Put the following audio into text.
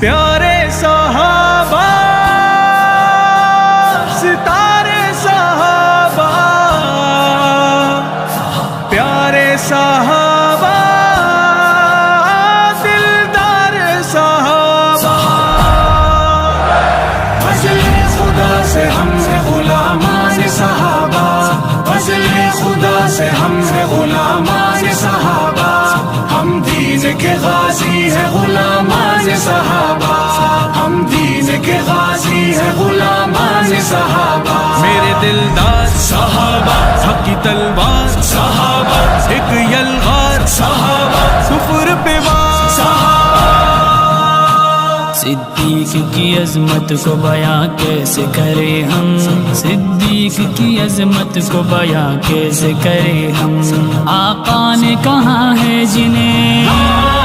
پیارے صحابہ ستارے صحابہ، پیارے صحابہ دلدار صحابہ، فضل خدا سے ہم ہیں غلامان صحابہ، فضل خدا سے ہم ہیں غلامان صحابہ، ہم دین کے غازی ہیں غلامان صحابہ، ہم دین کے غازی ہیں غلامان صحابہ، میرے دلدار صحابہ، حق کی تلوار صحابہ، ایک یلغار صحابہ، کفر پہ وار صحابہ، صدیق کی عظمت کو بیاں کیسے کرے ہم، صدیق کی عظمت کو بیاں کیسے کرے ہم، آقا نے کہا ہے جنہیں